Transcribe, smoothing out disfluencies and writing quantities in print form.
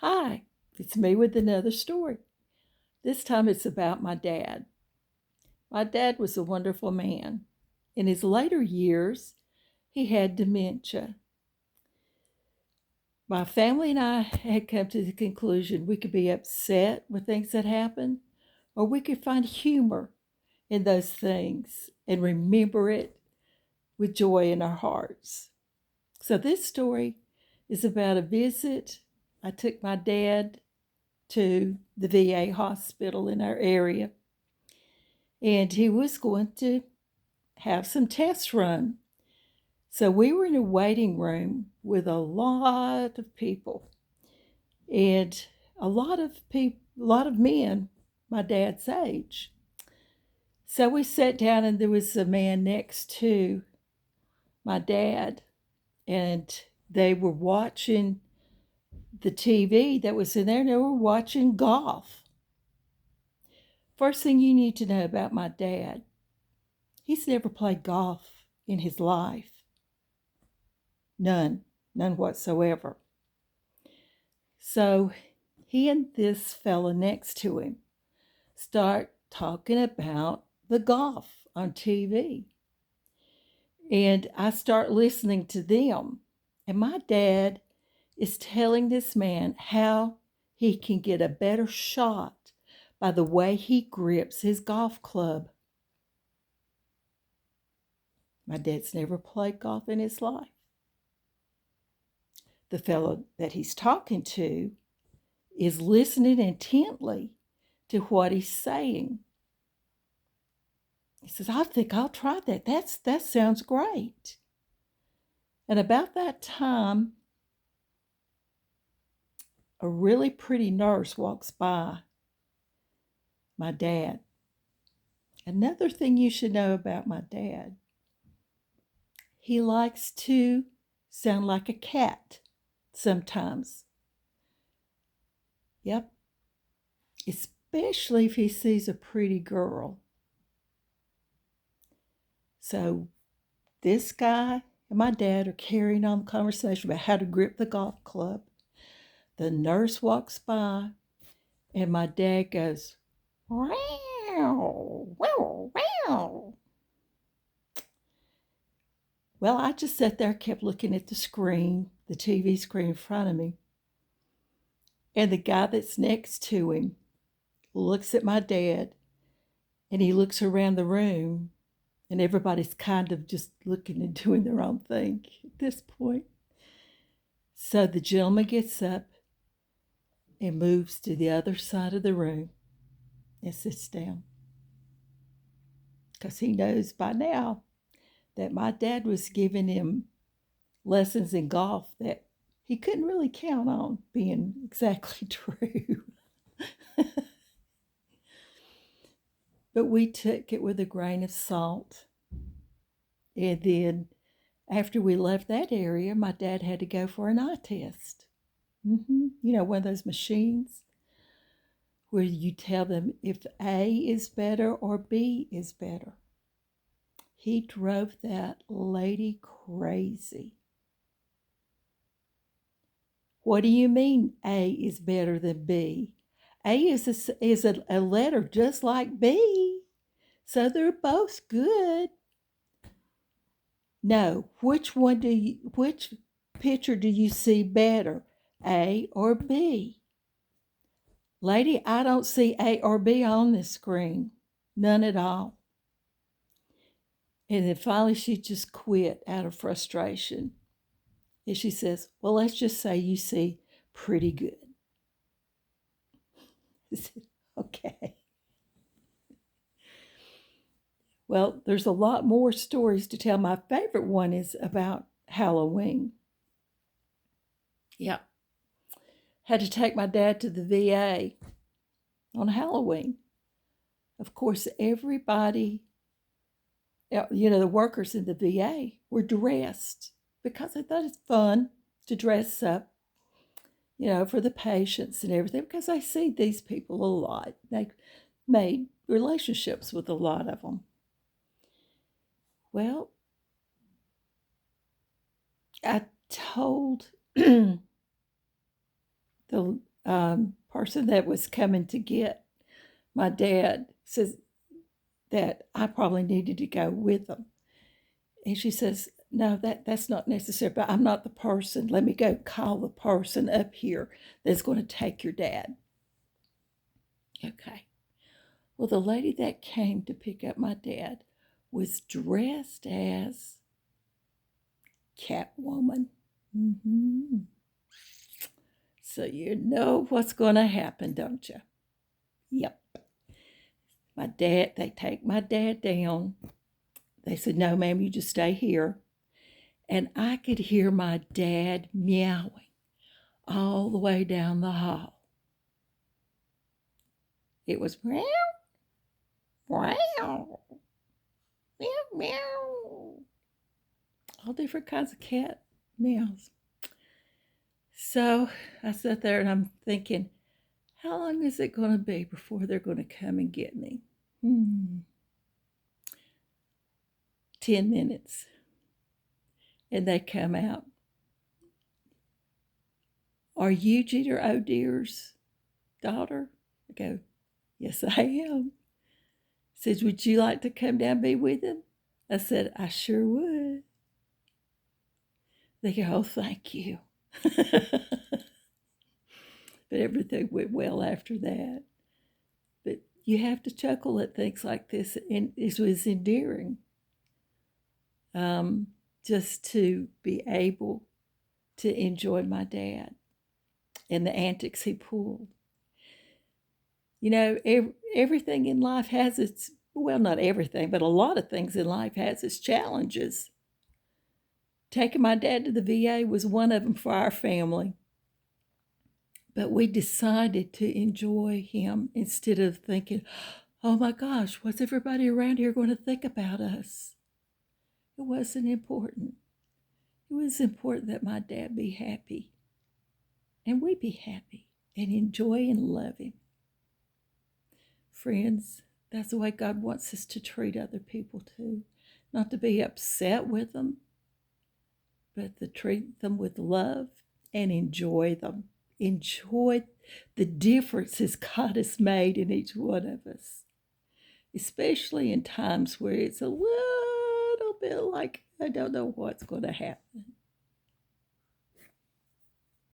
Hi, it's me with another story. This time it's about my dad. My dad was a wonderful man. In his later years, he had dementia. My family and I had come to the conclusion we could be upset with things that happened, or we could find humor in those things and remember it with joy in our hearts. So, this story is about a visit. I took my dad to the VA hospital in our area, and he was going to have some tests run. So we were in a waiting room with a lot of people, and a lot of men my dad's age. So we sat down, and there was a man next to my dad, and they were watching the TV that was in there, and they were watching golf. First thing you need to know about my dad, he's never played golf in his life. None whatsoever. So he and this fella next to him start talking about the golf on TV. And I start listening to them. And my dad is telling this man how he can get a better shot by the way he grips his golf club. My dad's never played golf in his life. The fellow that he's talking to is listening intently to what he's saying. He says, I think I'll try that. That sounds great. And about that time, a really pretty nurse walks by my dad. Another thing you should know about my dad, he likes to sound like a cat sometimes. Yep. Especially if he sees a pretty girl. So this guy and my dad are carrying on the conversation about how to grip the golf club. The nurse walks by, and my dad goes, wow, wow, wow. Well, I just sat there, kept looking at the screen, the TV screen in front of me. And the guy that's next to him looks at my dad, and he looks around the room, and everybody's kind of just looking and doing their own thing at this point. So the gentleman gets up and moves to the other side of the room and sits down. Because he knows by now that my dad was giving him lessons in golf that he couldn't really count on being exactly true. But we took it with a grain of salt. And then after we left that area, my dad had to go for an eye test. You know, one of those machines where you tell them if A is better or B is better. He drove that lady crazy. What do you mean A is better than B? A is a letter just like B, so they're both good. No, which picture do you see better, A or B? Lady, I don't see A or B on this screen. None at all. And then finally she just quit out of frustration. And she says, well, let's just say you see pretty good. I said, okay. Well, there's a lot more stories to tell. My favorite one is about Halloween. Yeah. Had to take my dad to the VA on Halloween. Of course, everybody, the workers in the VA were dressed because they thought it's fun to dress up, for the patients and everything, because I see these people a lot. They made relationships with a lot of them. Well, I told the person that was coming to get my dad says that I probably needed to go with them. And she says, no, that's not necessary, but I'm not the person. Let me go call the person up here that's going to take your dad. Okay. Well, the lady that came to pick up my dad was dressed as Catwoman. Mm-hmm. So you know what's going to happen, don't you? Yep. They take my dad down. They said, no, ma'am, you just stay here. And I could hear my dad meowing all the way down the hall. It was meow, meow, meow, meow. All different kinds of cat meows. So I sat there and I'm thinking, how long is it going to be before they're going to come and get me? 10 minutes. And they come out. Are you Jeter O'Deer's daughter? I go, yes, I am. Says, would you like to come down and be with him? I said, I sure would. They go, oh, thank you. But everything went well after that. But you have to chuckle at things like this, and it was endearing. Just to be able to enjoy my dad and the antics he pulled. You know, everything in life has its, well, not everything, but a lot of things in life has its challenges. Taking my dad to the VA was one of them for our family. But we decided to enjoy him instead of thinking, oh my gosh, what's everybody around here going to think about us? It wasn't important. It was important that my dad be happy and we be happy and enjoy and love him. Friends, that's the way God wants us to treat other people too. Not to be upset with them, but to treat them with love and enjoy them. Enjoy the differences God has made in each one of us, especially in times where it's a little bit like, I don't know what's going to happen.